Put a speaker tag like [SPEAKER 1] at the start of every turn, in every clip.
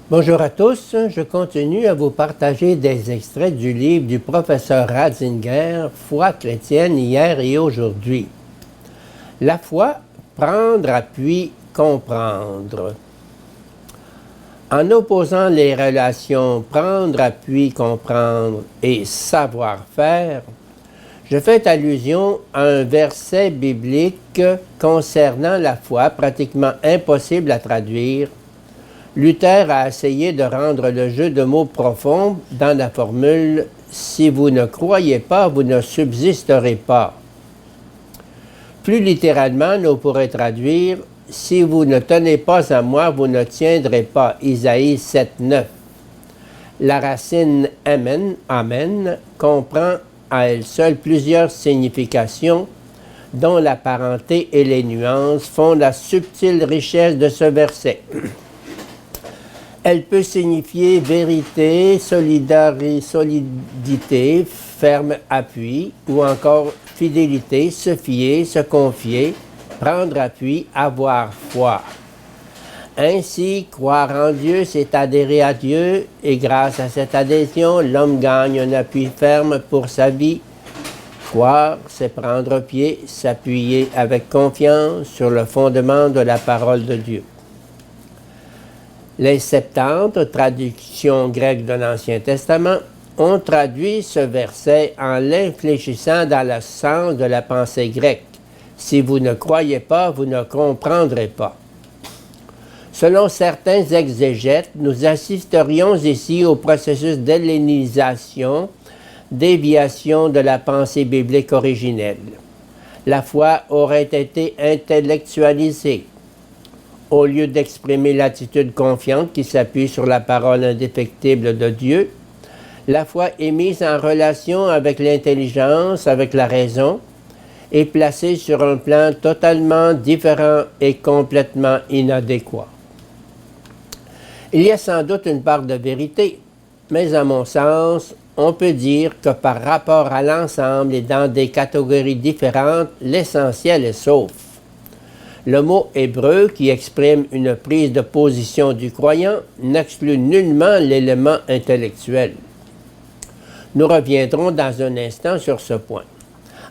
[SPEAKER 1] Bonjour à tous, je continue à vous partager des extraits du livre du professeur Ratzinger, Foi chrétienne hier et aujourd'hui. La foi, prendre appui, comprendre. En opposant les relations prendre appui, comprendre et savoir-faire, je fais allusion à un verset biblique concernant la foi pratiquement impossible à traduire. Luther a essayé de rendre le jeu de mots profond dans la formule « Si vous ne croyez pas, vous ne subsisterez pas ». Plus littéralement, nous pourrions traduire « Si vous ne tenez pas à moi, vous ne tiendrez pas ». Isaïe 7,9. La racine « amen » comprend à elle seule plusieurs significations dont la parenté et les nuances font la subtile richesse de ce verset. Elle peut signifier vérité, solidité, ferme appui, ou encore fidélité, se fier, se confier, prendre appui, avoir foi. Ainsi, croire en Dieu, c'est adhérer à Dieu, et grâce à cette adhésion, l'homme gagne un appui ferme pour sa vie. Croire, c'est prendre pied, s'appuyer avec confiance sur le fondement de la parole de Dieu. Les Septante, traduction grecque de l'Ancien Testament, ont traduit ce verset en l'infléchissant dans le sens de la pensée grecque. Si vous ne croyez pas, vous ne comprendrez pas. Selon certains exégètes, nous assisterions ici au processus d'hellénisation, déviation de la pensée biblique originelle. La foi aurait été intellectualisée. Au lieu d'exprimer l'attitude confiante qui s'appuie sur la parole indéfectible de Dieu, la foi est mise en relation avec l'intelligence, avec la raison, et placée sur un plan totalement différent et complètement inadéquat. Il y a sans doute une part de vérité, mais à mon sens, on peut dire que par rapport à l'ensemble et dans des catégories différentes, l'essentiel est sauf. Le mot hébreu qui exprime une prise de position du croyant n'exclut nullement l'élément intellectuel. Nous reviendrons dans un instant sur ce point.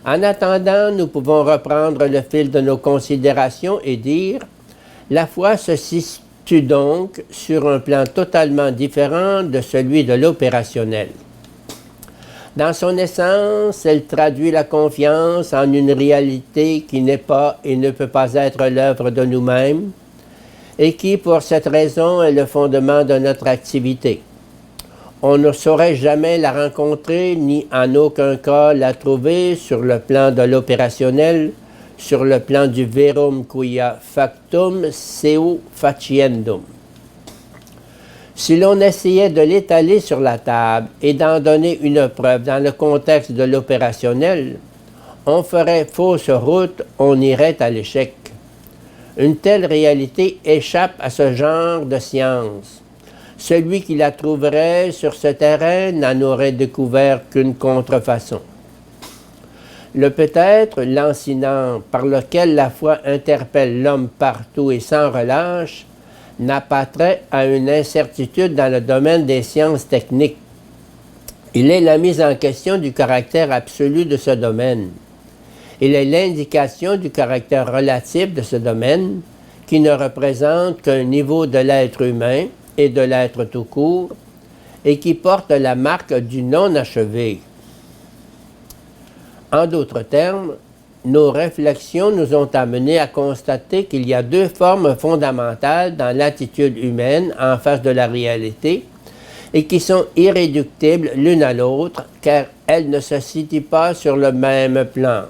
[SPEAKER 1] En attendant, nous pouvons reprendre le fil de nos considérations et dire « La foi se situe donc sur un plan totalement différent de celui de l'opérationnel. » Dans son essence, elle traduit la confiance en une réalité qui n'est pas et ne peut pas être l'œuvre de nous-mêmes et qui, pour cette raison, est le fondement de notre activité. On ne saurait jamais la rencontrer ni en aucun cas la trouver sur le plan de l'opérationnel, sur le plan du verum quia factum seu faciendum. Si l'on essayait de l'étaler sur la table et d'en donner une preuve dans le contexte de l'opérationnel, on ferait fausse route, on irait à l'échec. Une telle réalité échappe à ce genre de science. Celui qui la trouverait sur ce terrain n'en aurait découvert qu'une contrefaçon. Le peut-être, lancinant par lequel la foi interpelle l'homme partout et sans relâche, n'a pas trait à une incertitude dans le domaine des sciences techniques. Il est la mise en question du caractère absolu de ce domaine. Il est l'indication du caractère relatif de ce domaine qui ne représente qu'un niveau de l'être humain et de l'être tout court et qui porte la marque du non-achevé. En d'autres termes, nos réflexions nous ont amenés à constater qu'il y a deux formes fondamentales dans l'attitude humaine en face de la réalité et qui sont irréductibles l'une à l'autre car elles ne se situent pas sur le même plan.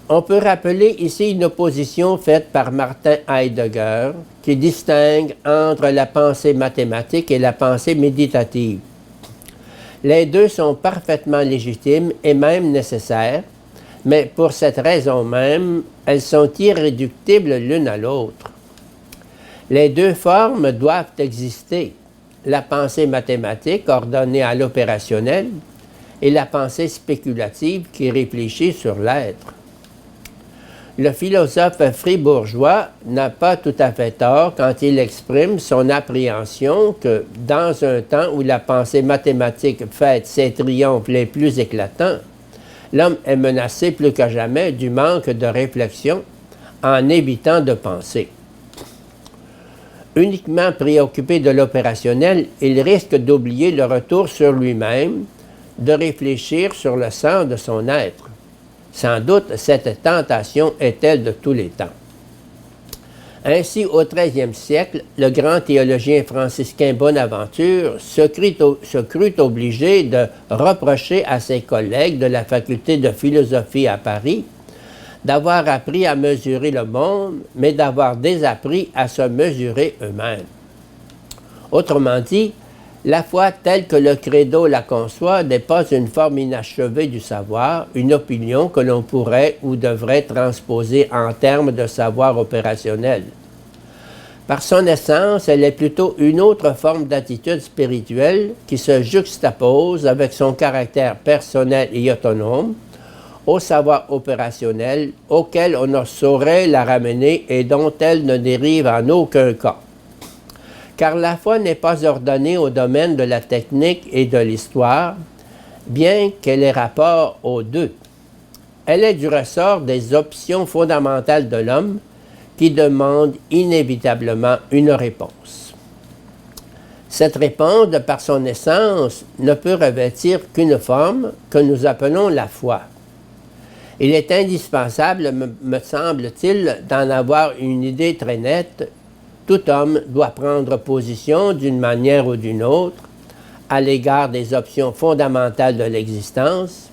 [SPEAKER 1] On peut rappeler ici une opposition faite par Martin Heidegger qui distingue entre la pensée mathématique et la pensée méditative. Les deux sont parfaitement légitimes et même nécessaires, mais pour cette raison même, elles sont irréductibles l'une à l'autre. Les deux formes doivent exister, la pensée mathématique ordonnée à l'opérationnel et la pensée spéculative qui réfléchit sur l'être. Le philosophe fribourgeois n'a pas tout à fait tort quand il exprime son appréhension que, dans un temps où la pensée mathématique fête ses triomphes les plus éclatants, l'homme est menacé plus que jamais du manque de réflexion en évitant de penser. Uniquement préoccupé de l'opérationnel, il risque d'oublier le retour sur lui-même, de réfléchir sur le sens de son être. Sans doute, cette tentation est-elle de tous les temps. Ainsi, au XIIIe siècle, le grand théologien franciscain Bonaventure se crut obligé de reprocher à ses collègues de la faculté de philosophie à Paris d'avoir appris à mesurer le monde, mais d'avoir désappris à se mesurer eux-mêmes. Autrement dit, la foi telle que le credo la conçoit n'est pas une forme inachevée du savoir, une opinion que l'on pourrait ou devrait transposer en termes de savoir opérationnel. Par son essence, elle est plutôt une autre forme d'attitude spirituelle qui se juxtapose avec son caractère personnel et autonome au savoir opérationnel auquel on ne saurait la ramener et dont elle ne dérive en aucun cas. Car la foi n'est pas ordonnée au domaine de la technique et de l'histoire, bien qu'elle ait rapport aux deux. Elle est du ressort des options fondamentales de l'homme qui demandent inévitablement une réponse. Cette réponse, de par son essence, ne peut revêtir qu'une forme que nous appelons la foi. Il est indispensable, me semble-t-il, d'en avoir une idée très nette. Tout homme doit prendre position d'une manière ou d'une autre à l'égard des options fondamentales de l'existence.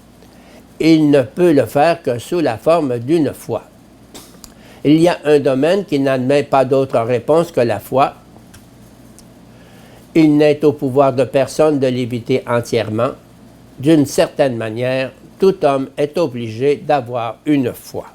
[SPEAKER 1] Il ne peut le faire que sous la forme d'une foi. Il y a un domaine qui n'admet pas d'autre réponse que la foi. Il n'est au pouvoir de personne de l'éviter entièrement. D'une certaine manière, tout homme est obligé d'avoir une foi.